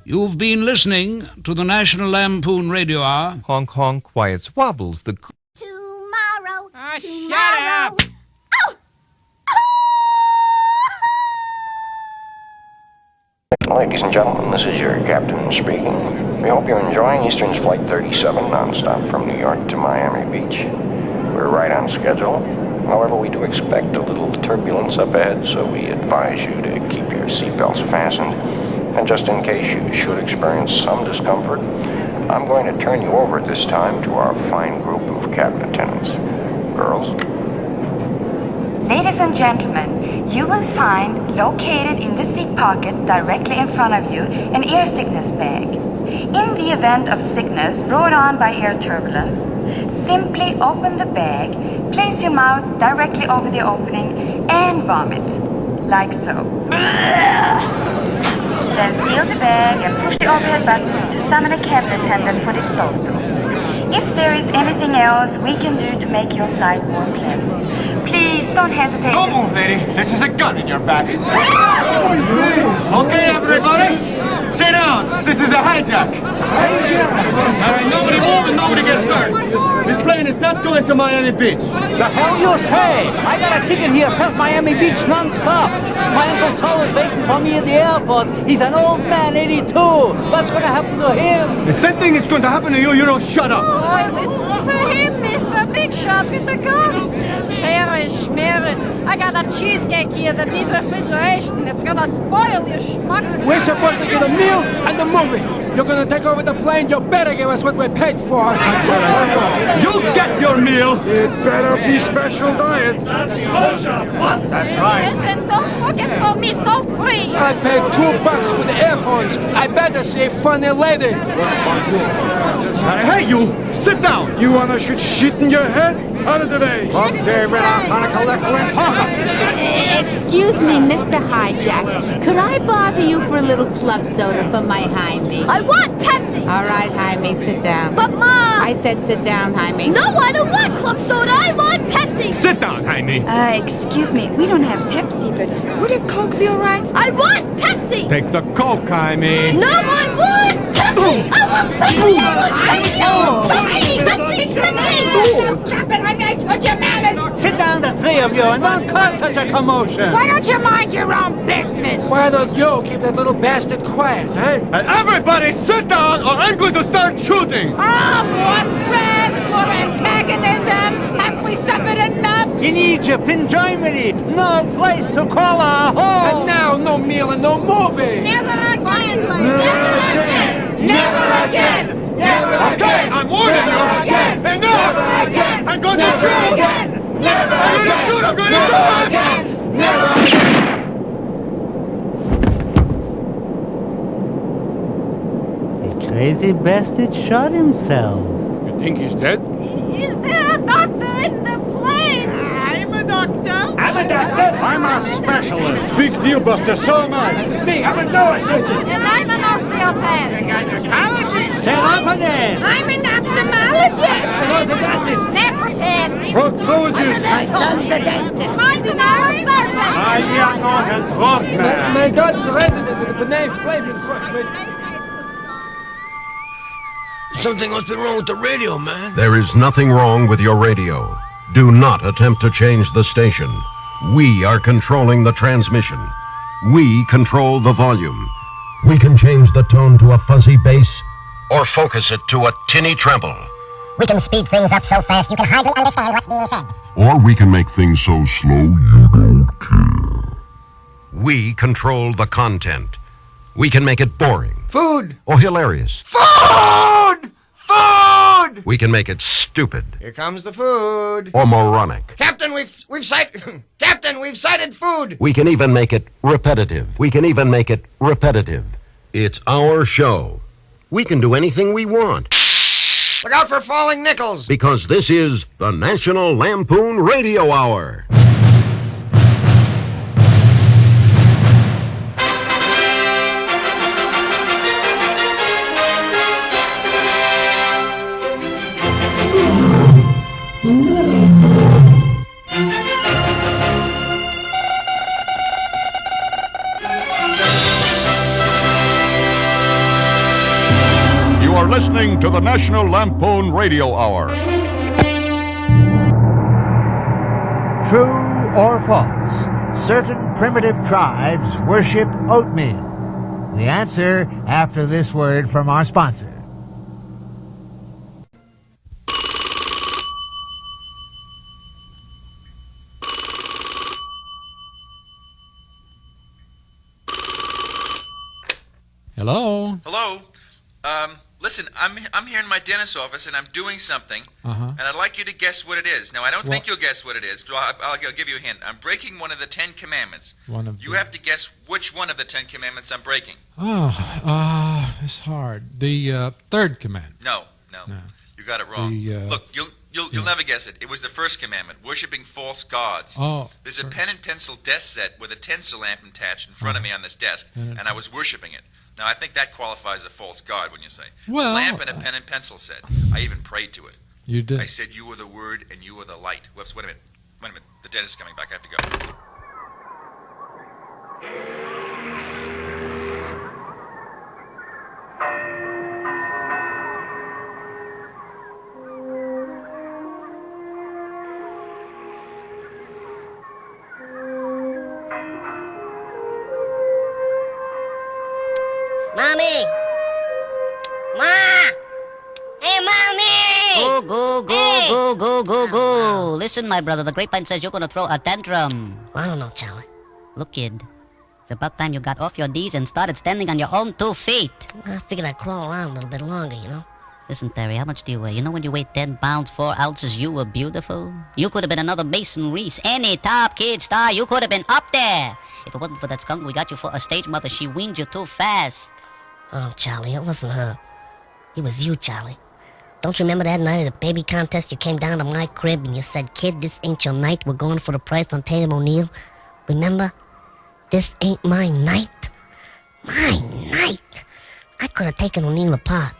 You've been listening to the National Lampoon Radio Hour. Honk, honk, quiet wobbles. Tomorrow. Shut Tomorrow. up. Ladies and gentlemen, this is your captain speaking. We hope you're enjoying Eastern's Flight 37 nonstop from New York to Miami Beach. We're right on schedule. However, we do expect a little turbulence up ahead, so we advise you to keep your seatbelts fastened. And just in case you should experience some discomfort, I'm going to turn you over at this time to our fine group of cabin attendants. Girls? Ladies and gentlemen, you will find located in the seat pocket directly in front of you an air sickness bag. In the event of sickness brought on by air turbulence, simply open the bag, place your mouth directly over the opening, and vomit, like so. Then seal the bag and push the overhead button to summon a cabin attendant for disposal. If there is anything else we can do to make your flight more pleasant, please don't hesitate. Don't move, lady. This is a gun in your back. Okay, everybody, sit down. This is a hijack. All right, nobody move and nobody gets hurt. This plane is not going to Miami Beach. The hell you say? I got a ticket here, says Miami Beach non-stop. My Uncle Sol is waiting for me at the airport. He's an old man, 82. What's going to happen to him? The same thing is going to happen to you. You don't shut up. Oh, listen to him, Mr. Big Shot with the gun. Terrorish, schmearish. I got a cheesecake here that needs refrigeration. It's gonna spoil your schmuck. We're supposed to get a meal and a movie. You're gonna take over the plane. You better give us what we paid for. You get your meal. It better be special diet. That's right. Listen, don't forget for me salt-free. I paid $2 for the earphones. I better see a funny lady. Hey, you! Sit down! You wanna shoot shit in your head? Out of the way! Excuse me, Mr. Hijack. Could I bother you for a little club soda for my Jaime? I want Pepsi! All right, Jaime, sit down. But, Mom! I said sit down, Jaime. No, I don't want club soda. I want Pepsi! Sit down, Jaime. Excuse me, we don't have Pepsi, but would a Coke be all right? I want Pepsi! Take the Coke, Jaime. No, I want Pepsi! I want Pepsi! I want Pepsi! I want Pepsi! Pepsi! Pepsi! Stop it, I told you, man. Sit down, the three of you, and don't cause such a commotion. Why don't you mind your own business? Why don't you keep that little bastard quiet, eh? And everybody sit down or I'm going to start shooting. More threats, more antagonism. Have we suffered enough? In Egypt, in Germany, no place to call our home. And now, no meal and no movie. Never again. Never again. Never again. Okay, I'm warning you. Enough. I'm going to shoot. I'm going to shoot. I'm going to do it. The crazy bastard shot himself. You think he's dead? Is there a doctor in the plane? I'm a doctor. I'm a doctor. I'm a specialist. Big deal, Buster. So am I. Me, I'm a neurosurgeon. And I'm an osteopath. Therapist. I'm an ophthalmologist. An orthodontist. Nephropath. Proctologist. My son's a dentist. I'm a neurosurgeon. My young nose is drunk, man. My daughter's a resident of the B'nai Flavin Front. Something must be wrong with the radio, man. There is nothing wrong with your radio. Do not attempt to change the station. We are controlling the transmission. We control the volume. We can change the tone to a fuzzy bass or focus it to a tinny treble. We can speed things up so fast you can hardly understand what's being said. Or we can make things so slow you don't care. We control the content. We can make it boring. Food. Or hilarious. Food! Food! We can make it stupid. Here comes the food. Or moronic. Captain, we've sighted food. We can even make it repetitive. It's our show. We can do anything we want. Look out for falling nickels. Because this is the National Lampoon Radio Hour. listening to the National Lampoon Radio Hour. True or false? Certain primitive tribes worship oatmeal. The answer after this word from our sponsor. Hello? Hello? Listen, I'm here in my dentist's office and I'm doing something, and I'd like you to guess what it is. Now, I don't think you'll guess what it is, but I'll give you a hint. I'm breaking one of the 10 Commandments. You have to guess which one of the 10 Commandments I'm breaking. It's hard. The third command. No. You got it wrong. Look, you'll never guess it. It was the first commandment, worshiping false gods. There's a pen and pencil desk set with a tinsel lamp attached in front of me on this desk, and I was worshiping it. Now, I think that qualifies a false god, when you say. Well, a lamp and a pen and pencil set. I even prayed to it. You did? I said, you are the word and you are the light. Whoops, wait a minute. The dentist's coming back. I have to go. Mommy! Ma! Hey, Mommy! Go. Listen, my brother, the grapevine says you're gonna throw a tantrum. I don't know, Charlie. Look, kid, it's about time you got off your knees and started standing on your own 2 feet. I figured I'd crawl around a little bit longer, you know? Listen, Terry, how much do you weigh? You know when you weighed 10 pounds, 4 ounces, you were beautiful? You could have been another Mason Reese, any top kid star. You could have been up there. If it wasn't for that skunk we got you for a stage mother, she weaned you too fast. Oh, Charlie, it wasn't her. It was you, Charlie. Don't you remember that night at the baby contest you came down to my crib and you said, "Kid, this ain't your night. We're going for the price on Tatum O'Neal." Remember? This ain't my night. My night. I could have taken O'Neal apart.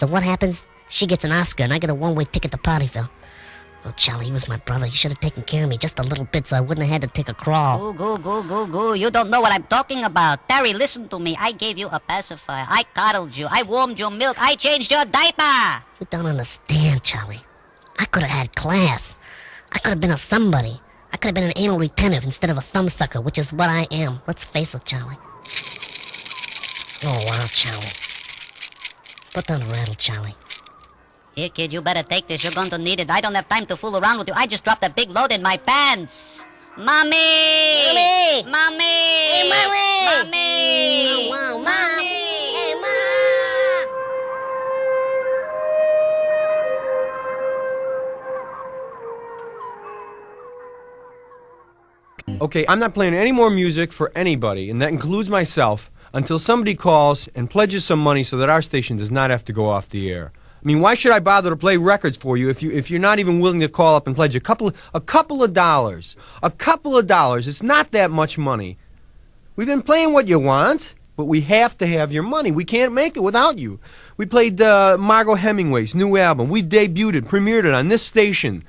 So what happens? She gets an Oscar and I get a one-way ticket to Partyville. Oh, Charlie, he was my brother. He should have taken care of me just a little bit so I wouldn't have had to take a crawl. Go. You don't know what I'm talking about. Terry, listen to me. I gave you a pacifier. I coddled you. I warmed your milk. I changed your diaper. You don't understand, Charlie. I could have had class. I could have been a somebody. I could have been an anal retentive instead of a thumbsucker, which is what I am. Let's face it, Charlie. Oh, wow, Charlie. Put down the rattle, Charlie. Here, kid, you better take this. You're going to need it. I don't have time to fool around with you. I just dropped a big load in my pants. Mommy! Mommy! Mommy! Hey, Mommy! Mommy! Wow, Mom! Hey, Mom! Okay, I'm not playing any more music for anybody, and that includes myself, until somebody calls and pledges some money so that our station does not have to go off the air. I mean, why should I bother to play records for you if you're not even willing to call up and pledge a couple of dollars? A couple of dollars. It's not that much money. We've been playing what you want, but we have to have your money. We can't make it without you. We played Margot Hemingway's new album. We debuted it, premiered it on this station.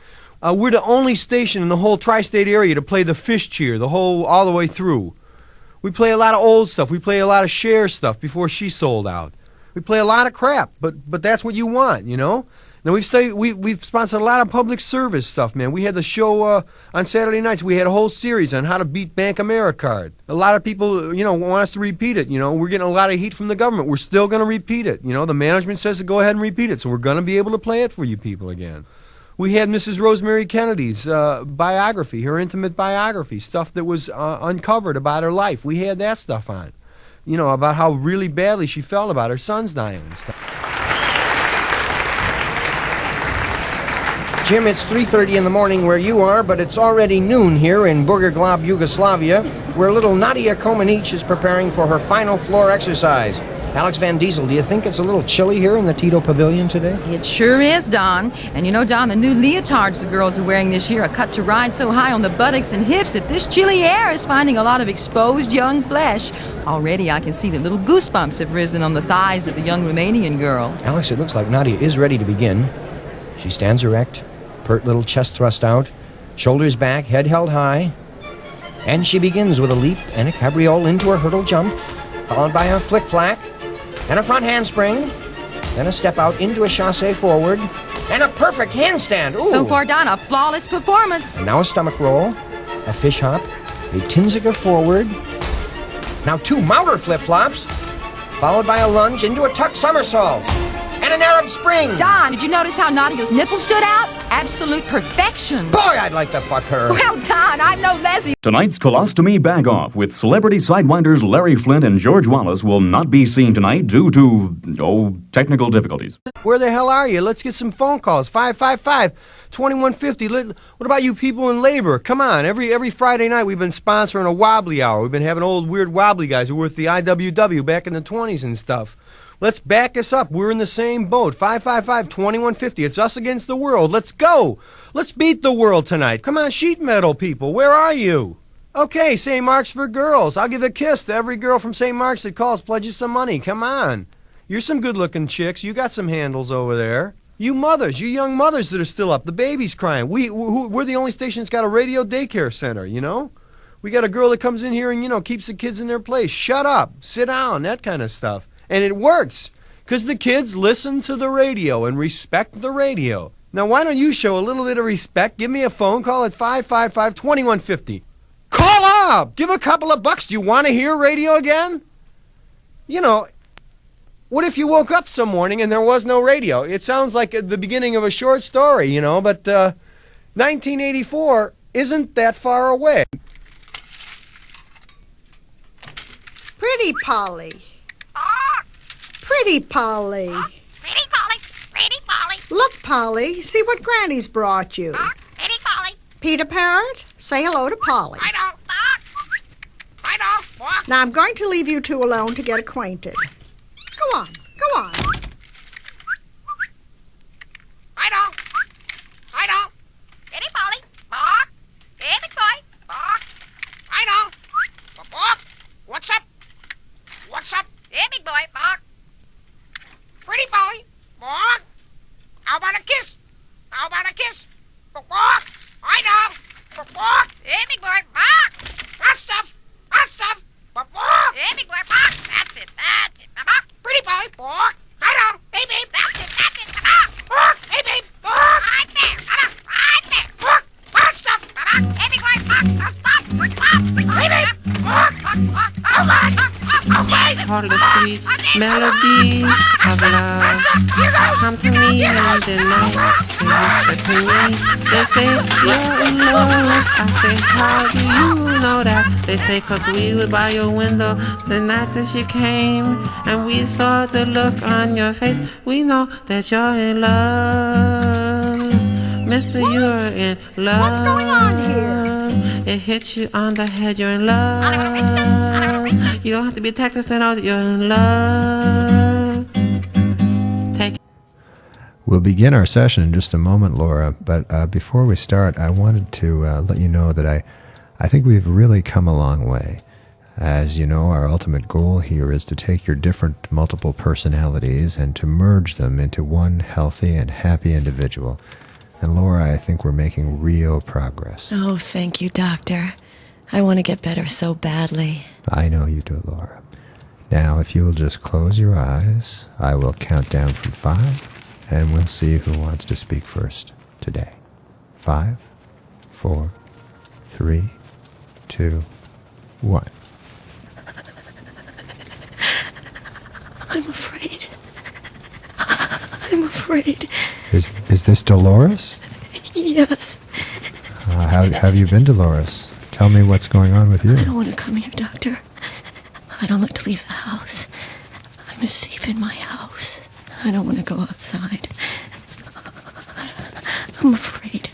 We're the only station in the whole tri-state area to play the Fish Cheer all the way through. We play a lot of old stuff. We play a lot of Cher stuff before she sold out. We play a lot of crap, but that's what you want, you know? Now, we've sponsored a lot of public service stuff, man. We had the show on Saturday nights. We had a whole series on how to beat Bank Americard. A lot of people, want us to repeat it, We're getting a lot of heat from the government. We're still going to repeat it, The management says to go ahead and repeat it, so we're going to be able to play it for you people again. We had Mrs. Rosemary Kennedy's biography, her intimate biography, stuff that was uncovered about her life. We had that stuff on. About how really badly she felt about her sons dying and stuff. Jim, it's 3:30 in the morning where you are, but it's already noon here in Burgerglob, Yugoslavia, where little Nadia Komanic is preparing for her final floor exercise. Alex Van Diesel, do you think it's a little chilly here in the Tito Pavilion today? It sure is, Don. And Don, the new leotards the girls are wearing this year are cut to ride so high on the buttocks and hips that this chilly air is finding a lot of exposed young flesh. Already I can see that little goosebumps have risen on the thighs of the young Romanian girl. Alex, it looks like Nadia is ready to begin. She stands erect, pert little chest thrust out, shoulders back, head held high. And she begins with a leap and a cabriole into her hurdle jump, followed by a flick-flack and a front handspring. then a step out into a chassé forward, and a perfect handstand. Ooh. So far, Don, a flawless performance. And now a stomach roll, a fish hop, a Tinsiger forward. Now 2 Mauter flip-flops, followed by a lunge into a tuck somersault. And an Arab Spring. Don, did you notice how Nadia's nipple stood out? Absolute perfection. Boy, I'd like to fuck her. Well, Don, I'm no Leslie. Tonight's Colostomy Bag Off with celebrity sidewinders Larry Flint and George Wallace will not be seen tonight due to, technical difficulties. Where the hell are you? Let's get some phone calls. 555-2150. What about you people in labor? Come on. Every Friday night we've been sponsoring a wobbly hour. We've been having old weird wobbly guys who were with the IWW back in the 20s and stuff. Let's back us up. We're in the same boat. 555-2150. It's us against the world. Let's go. Let's beat the world tonight. Come on, sheet metal people. Where are you? Okay, St. Mark's for girls. I'll give a kiss to every girl from St. Mark's that calls, pledges some money. Come on. You're some good-looking chicks. You got some handles over there. You mothers, you young mothers that are still up. The baby's crying. We're the only station that's got a radio daycare center, you know? We got a girl that comes in here and, keeps the kids in their place. Shut up. Sit down. That kind of stuff. And it works, because the kids listen to the radio and respect the radio. Now, why don't you show a little bit of respect? Give me a phone call at 555-2150. Call up! Give a couple of bucks. Do you want to hear radio again? What if you woke up some morning and there was no radio? It sounds like the beginning of a short story, but 1984 isn't that far away. Pretty Polly. Pretty Polly. Pretty Polly. Pretty Polly. Look, Polly, see what Granny's brought you. Pretty Polly. Peter Parrot, say hello to Polly. I don't. Now I'm going to leave you two alone to get acquainted. Go on. I don't. Pretty Polly. Bark. Hey, big boy. Bark. I don't. Bark. What's up? Hey, big boy. Bark. Pretty Polly. Bark. How about a kiss? Bark. I know. Bark. Hey, big boy. Bark. Hot stuff. Bark. Hey, big boy. Bark. That's it. Bark. Pretty Polly. Bark. I know. Hey, babe. That's it. Bark. Hey, babe. Bark. Right there. Bark. Hot stuff. Bark. Hey, big boy. Bark. Now stop. Hey, babe. Bark. Okay. All the sweet melodies of love come to me in the night. They whisper to me, they say you're in love. I say, how do you know that? They say, 'cause we were by your window the night that she came, and we saw the look on your face. We know that you're in love. Mister, you're in love. What's going on here? It hits you on the head, you're in love. You don't have to be a Texas to know that you're in love. We'll begin our session in just a moment, Laura, but before we start, I wanted to let you know that I think we've really come a long way. As you know, our ultimate goal here is to take your different multiple personalities and to merge them into one healthy and happy individual. And Laura, I think we're making real progress. Oh, thank you, Doctor. I want to get better so badly. I know you do, Laura. Now, if you'll just close your eyes, I will count down from 5, and we'll see who wants to speak first today. 5, 4, 3, 2, 1. I'm afraid. I'm afraid. Is this Dolores? Yes. How have you been, Dolores? Tell me what's going on with you. I don't want to come here, Doctor. I don't like to leave the house. I'm safe in my house. I don't want to go outside. I'm afraid.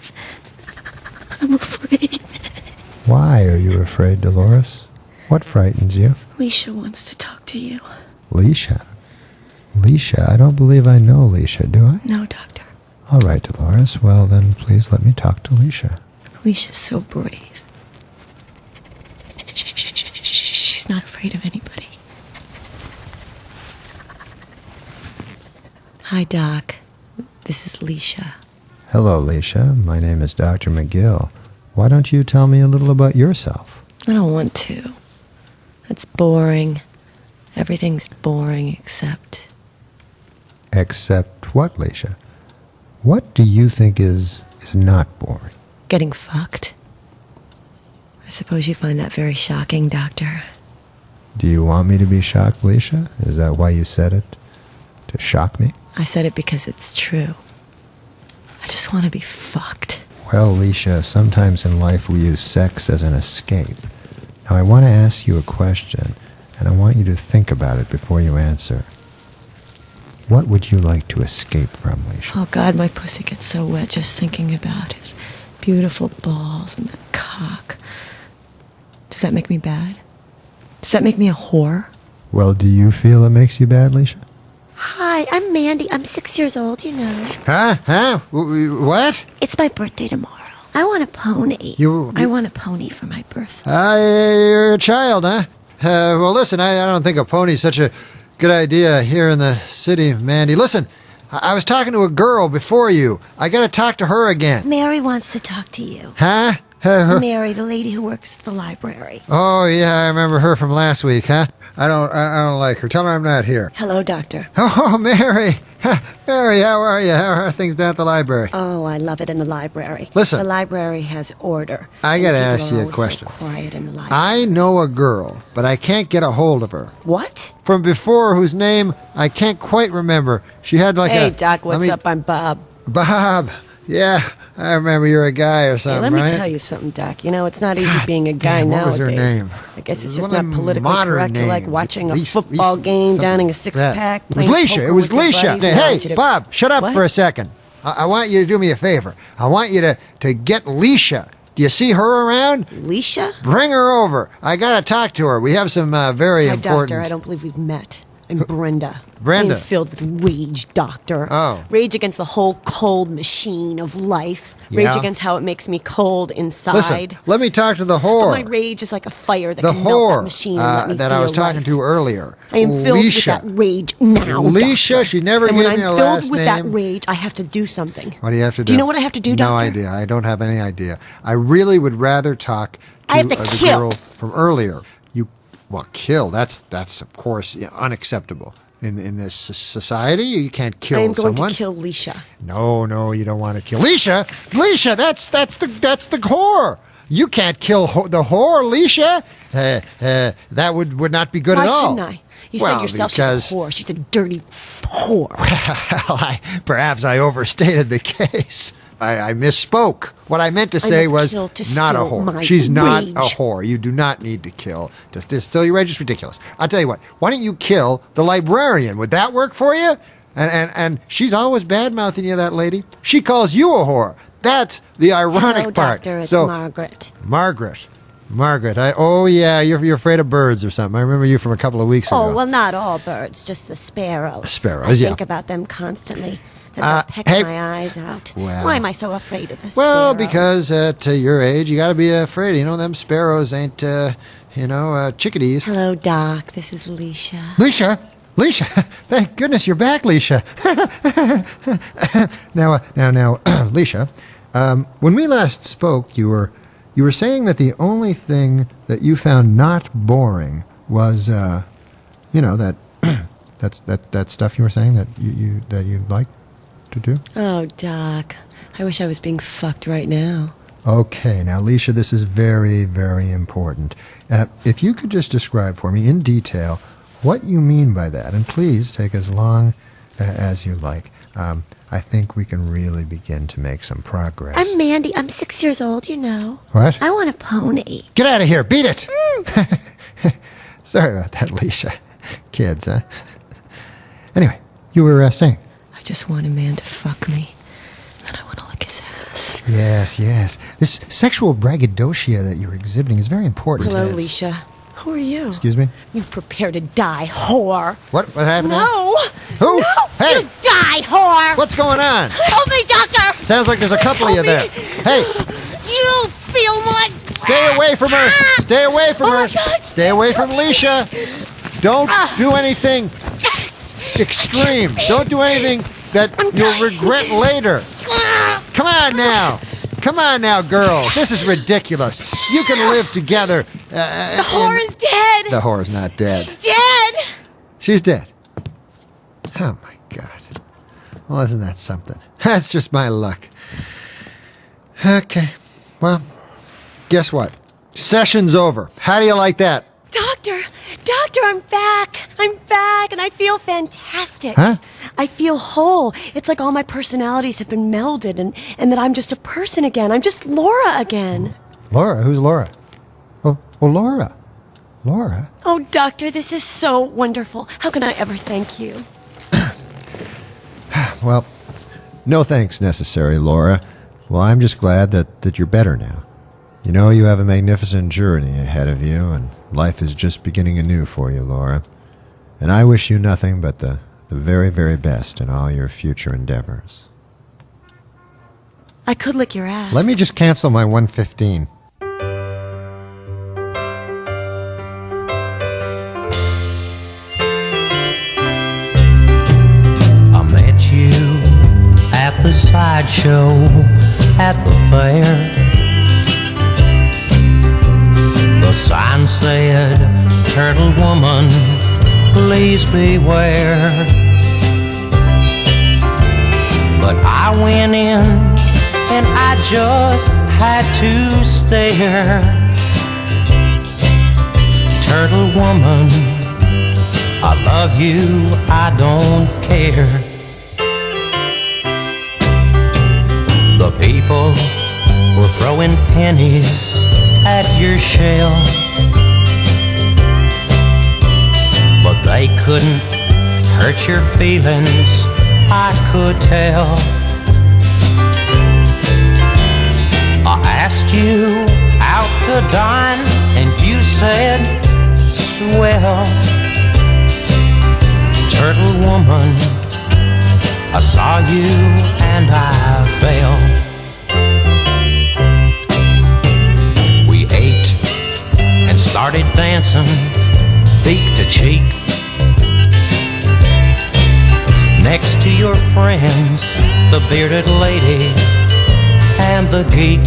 Why are you afraid, Dolores? What frightens you? Leisha wants to talk to you. Leisha? Leisha? I don't believe I know Leisha, do I? No, Doctor. All right, Dolores. Well, then please let me talk to Leisha. Leisha's so brave. She's not afraid of anybody. Hi, Doc. This is Leisha. Hello, Leisha. My name is Dr. McGill. Why don't you tell me a little about yourself? I don't want to. It's boring. Everything's boring except Except what, Leisha? What do you think is not boring? Getting fucked. I suppose you find that very shocking, Doctor. Do you want me to be shocked, Leisha? Is that why you said it? To shock me? I said it because it's true. I just want to be fucked. Well, Leisha, sometimes in life we use sex as an escape. Now, I want to ask you a question, and I want you to think about it before you answer. What would you like to escape from, Leisha? Oh, God, my pussy gets so wet just thinking about his beautiful balls and that cock. Does that make me bad? Does that make me a whore? Well, do you feel it makes you bad, Leisha? Hi, I'm Mandy. I'm 6 years old, you know. Huh? What? It's my birthday tomorrow. I want a pony. I want a pony for my birthday. You're a child, huh? Well, listen, I don't think a pony's such a good idea here in the city, Mandy. Listen, I was talking to a girl before you. I gotta talk to her again. Mary wants to talk to you. Huh? Mary, the lady who works at the library. Oh, yeah, I remember her from last week, huh? I don't like her. Tell her I'm not here. Hello, Doctor. Oh, Mary. Mary, how are you? How are things down at the library? Oh, I love it in the library. Listen. The library has order. I gotta And ask people you are a always question. So quiet in the library. I know a girl, but I can't get a hold of her. What? From before, whose name I can't quite remember. She had like Hey, a... Doc, what's up? I'm Bob. Bob. Yeah, I remember you're a guy or Hey, something, let me right? tell you something, Doc. You know, it's not easy being a guy damn, what nowadays. was her name? I guess it's It was just one of not them politically modern correct to like names. watching a Least- football least- game, something downing a like six-pack, that. It was playing Leisha. poker It was with your Leisha. buddies, and I Hey, want you to- Bob, shut up What? for a second. I want you to do me a favor. I want you to get Leisha. Do you see her around? Leisha? Bring her over. I gotta talk to her. We have some very Hi, important... Doctor. I don't believe we've met. I'm Brenda. Brenda? I am filled with rage, Doctor. Oh. Rage against the whole cold machine of life. Yeah. Rage against how it makes me cold inside. Listen, let me talk to the whore. But my rage is like a fire that The can melt that whore machine and let me that I feel was talking life. to earlier. I am filled with Leisha. that rage now, Leisha, Doctor. she never and gave when me a I'm last filled with name. that rage, I have to do something. What do you have to do? Do you know what I have to do, Doctor? No idea. I don't have any idea. I really would rather talk to I have to the kill. girl from earlier. Kill. That's of course unacceptable in this society. You can't kill I am going someone. to kill Leisha. No, you don't want to kill Leisha. Leisha, that's the whore. You can't kill the whore, Leisha. That would not be good Why at all. shouldn't I? You said yourself she's a whore. She's a dirty whore. Well, perhaps I overstated the case. I misspoke. What I meant to say must was kill to not a still whore. my She's not rage. a whore. You do not need to kill to still your rage is ridiculous. I'll tell you what. Why don't you kill the librarian? Would that work for you? And she's always bad mouthing you, that lady. She calls you a whore. That's the ironic Hello, part. Doctor. It's so, Margaret. Margaret. You're afraid of birds or something. I remember you from a couple of weeks ago. Oh, well, not all birds, just the sparrows. Sparrows, I yeah. think about them constantly. That peck hey- my eyes out. Well- Why am I so afraid of the Well, sparrows? because at your age, you got to be afraid. You know, them sparrows ain't, chickadees. Hello, Doc. This is Leisha. Leisha, thank goodness you're back, Leisha. now, Leisha, when we last spoke, you were saying that the only thing that you found not boring was, that that stuff you were saying that you like to do. Oh, Doc. I wish I was being fucked right now. Okay, now, Leisha, this is very, very important. If you could just describe for me in detail what you mean by that, and please take as long as you like. I think we can really begin to make some progress. I'm Mandy. I'm 6 years old, you know. What? I want a pony. Get out of here! Beat it! Sorry about that, Leisha. Kids, huh? Anyway, you were saying. I just want a man to fuck me. And I want to lick his ass. Yes. This sexual braggadocio that you're exhibiting is very important. Hello, Yes. Leisha. Who are you? Excuse me? You prepare to die, whore. What happened? No! Who? No! Hey! You die, whore! What's going on? Help me, Doctor! Sounds like there's a couple of you there. Hey! You feel what? Stay away from her! Stay away from her! Stay away from Leisha! Don't do anything extreme. Don't do anything that you'll regret later. Come on now, girls. This is ridiculous. You can live together. The whore is dead! The whore's not dead. She's dead! She's dead. Oh, my God. Well, isn't that something? That's just my luck. Okay, well, guess what? Session's over. How do you like that? Doctor, I'm back. I'm back, and I feel fantastic. Huh? I feel whole. It's like all my personalities have been melded, and that I'm just a person again. I'm just Laura again. Laura? Who's Laura? Oh, Laura. Laura? Oh, Doctor, this is so wonderful. How can I ever thank you? Well, no thanks necessary, Laura. Well, I'm just glad that you're better now. You know, you have a magnificent journey ahead of you, and life is just beginning anew for you, Laura. And I wish you nothing but the very, very best in all your future endeavors. I could lick your ass. Let me just cancel my 115. I met you at the sideshow at the fair. The sign said, "Turtle woman, please beware." But I went in and I just had to stare. Turtle woman, I love you, I don't care. The people were throwing pennies at your shell, but they couldn't hurt your feelings, I could tell. I asked you out to dine and you said, swell. Turtle woman, I saw you and I fell. We ate and started dancing cheek to cheek next to your friends, the bearded lady and the geek.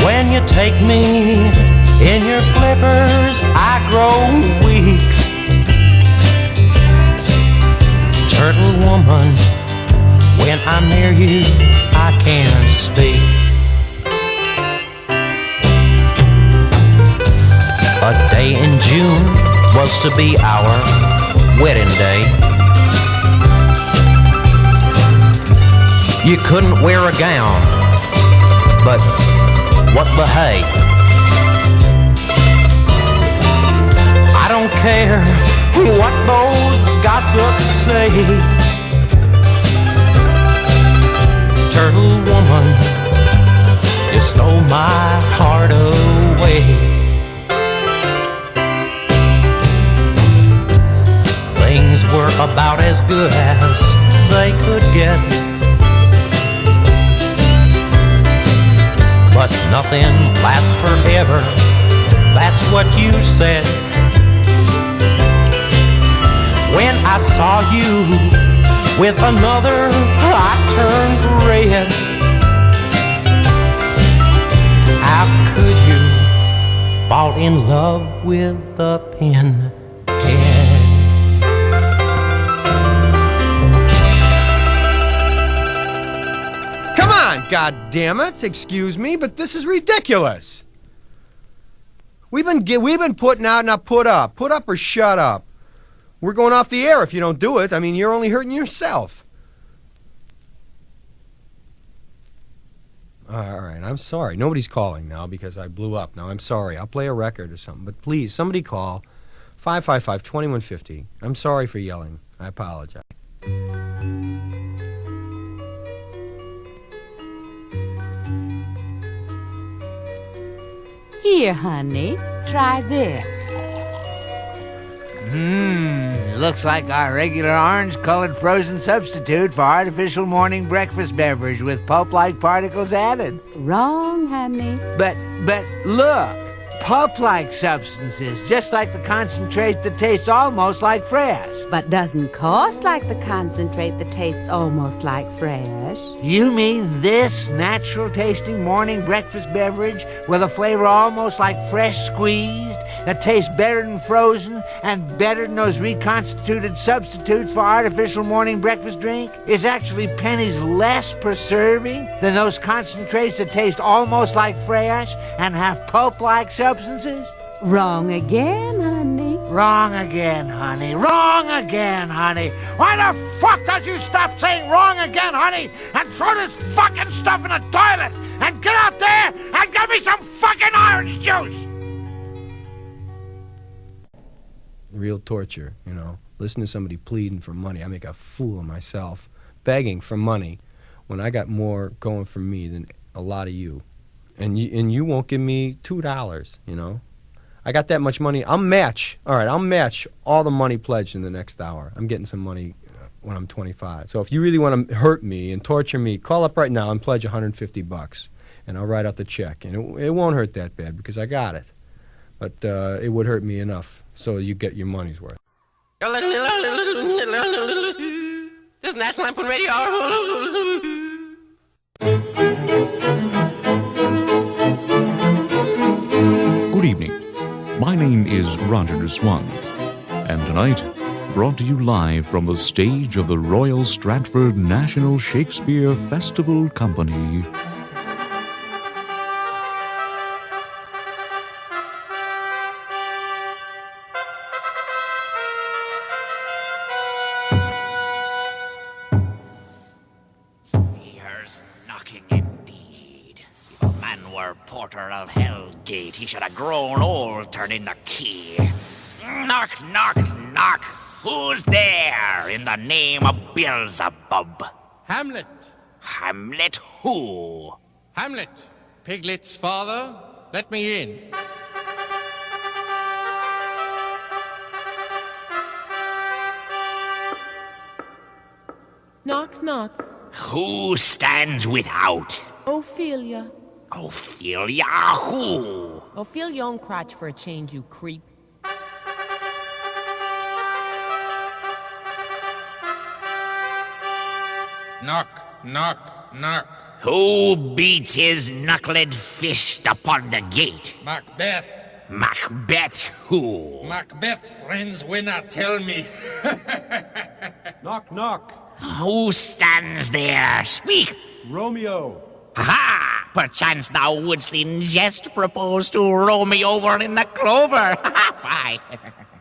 When you take me in your flippers, I grow weak. Turtle woman, when I'm near you, I can't speak. A day in June was to be our wedding day. You couldn't wear a gown, but what the hey? I don't care what those gossips say. Turtle woman, you stole my heart away. Things were about as good as they could get, but nothing lasts forever, that's what you said. When I saw you with another, I turned red. How could you fall in love with a pinhead? Come on, goddammit! Excuse me, but this is ridiculous. We've been putting out, not put up. Put up or shut up. We're going off the air if you don't do it. I mean, you're only hurting yourself. All right, I'm sorry. Nobody's calling now because I blew up. Now, I'm sorry. I'll play a record or something. But please, somebody call 555-2150. I'm sorry for yelling. I apologize. Here, honey, try this. Looks like our regular orange-colored frozen substitute for artificial morning breakfast beverage with pulp-like particles added. Wrong, honey. But look, pulp-like substances, just like the concentrate that tastes almost like fresh. But doesn't cost like the concentrate that tastes almost like fresh. You mean this natural-tasting morning breakfast beverage with a flavor almost like fresh squeezed that tastes better than frozen and better than those reconstituted substitutes for artificial morning breakfast drink is actually pennies less preserving than those concentrates that taste almost like fresh and have pulp-like substances? Wrong again, honey. Wrong again, honey. Wrong again, honey. Why the fuck don't you stop saying wrong again, honey, and throw this fucking stuff in the toilet and get out there and get me some fucking orange juice? Real torture, you know. Listen to somebody pleading for money. I make a fool of myself. Begging for money when I got more going for me than a lot of you. And you won't give me $2, you know. I got that much money. I'll match all the money pledged in the next hour. I'm getting some money when I'm 25. So if you really want to hurt me and torture me, call up right now and pledge $150, and I'll write out the check. And it won't hurt that bad because I got it. But it would hurt me enough so you get your money's worth. This is National Lampoon Radio. Good evening. My name is Roger de Swans, and tonight, brought to you live from the stage of the Royal Stratford National Shakespeare Festival Company. Porter of Hellgate, he should have grown old, turning the key. Knock, knock, knock. Who's there in the name of Beelzebub? Hamlet. Hamlet who? Hamlet, Piglet's father. Let me in. Knock, knock. Who stands without? Ophelia. Ophelia who? Ophelia on crotch for a change, you creep. Knock, knock, knock. Who beats his knuckled fist upon the gate? Macbeth. Macbeth who? Macbeth, friends, will not tell me. Knock, knock. Who stands there? Speak! Romeo. Ha! Perchance thou wouldst in jest propose to row me over in the clover. Ha! Fie!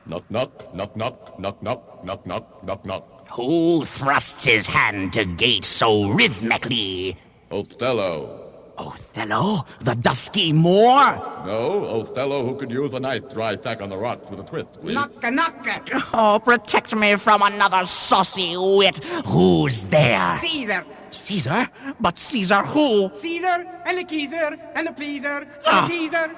Knock, knock, knock, knock, knock, knock, knock, knock, knock, knock. Who thrusts his hand to gate so rhythmically? Othello. Othello? The dusky Moor? No, Othello who could use a nice dry tack on the rocks with a twist, please. Knock, knock. Oh, protect me from another saucy wit. Who's there? Caesar. Caesar? But Caesar who? Caesar and the Keezer and the Pleaser and the Teaser.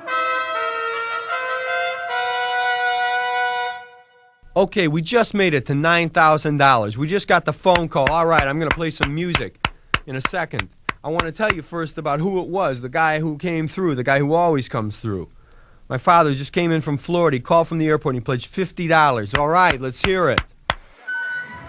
Okay, we just made it to $9,000. We just got the phone call. All right, I'm going to play some music in a second. I want to tell you first about who it was, the guy who came through, the guy who always comes through. My father just came in from Florida. He called from the airport and he pledged $50. All right, let's hear it.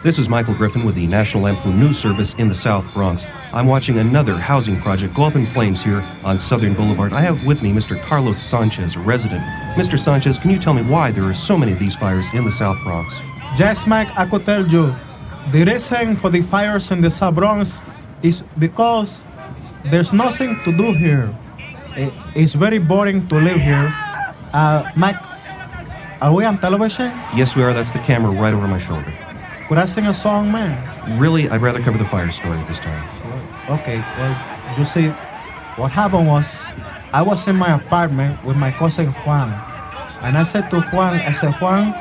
This is Michael Griffin with the National Lampoon News Service in the South Bronx. I'm watching another housing project go up in flames here on Southern Boulevard. I have with me Mr. Carlos Sanchez, a resident. Mr. Sanchez, can you tell me why there are so many of these fires in the South Bronx? Yes, Mike, I could tell you. The reason for the fires in the South Bronx is because there's nothing to do here. It's very boring to live here. Mike, are we on television? Yes, we are. That's the camera right over my shoulder. Could I sing a song, man? Really, I'd rather cover the fire story at this time. Okay, well, you see, what happened was, I was in my apartment with my cousin Juan. And I said to Juan, Juan,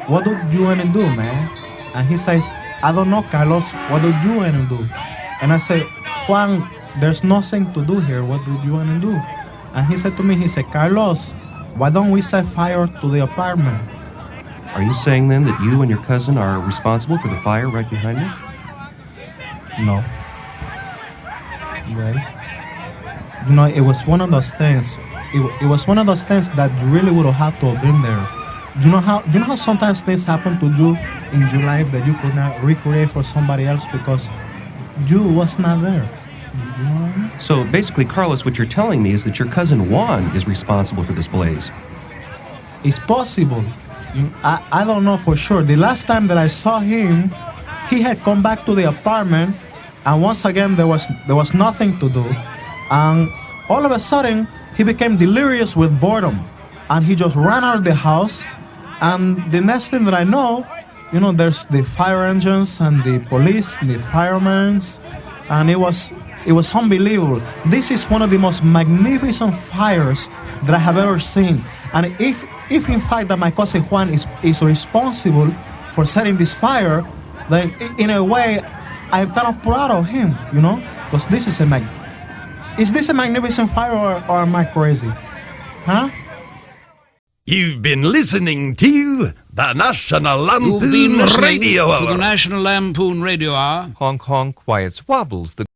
what do you want to do, man? And he says, I don't know, Carlos, what do you want to do? And I said, Juan, there's nothing to do here. What do you want to do? And he said to me, Carlos, why don't we set fire to the apartment? Are you saying then that you and your cousin are responsible for the fire right behind me? No. Right? You know, it was one of those things. It was one of those things that you really would have to have been there. You know how sometimes things happen to you in your life that you could not recreate for somebody else because you was not there. You know what I mean? So basically, Carlos, what you're telling me is that your cousin Juan is responsible for this blaze. it's possible. I don't know for sure. The last time that I saw him, he had come back to the apartment, and once again there was nothing to do, and all of a sudden he became delirious with boredom, and he just ran out of the house. And the next thing that I know, there's the fire engines and the police, the firemen, and it was unbelievable. This is one of the most magnificent fires that I have ever seen. And if in fact that my cousin Juan is responsible for setting this fire, then in a way I'm kind of proud of him, because this is is this a magnificent fire or am I crazy? Huh? You've been listening to the National Lampoon Radio Hour. To the National Lampoon Radio Hour. Honk, honk, why it's Wobbles, the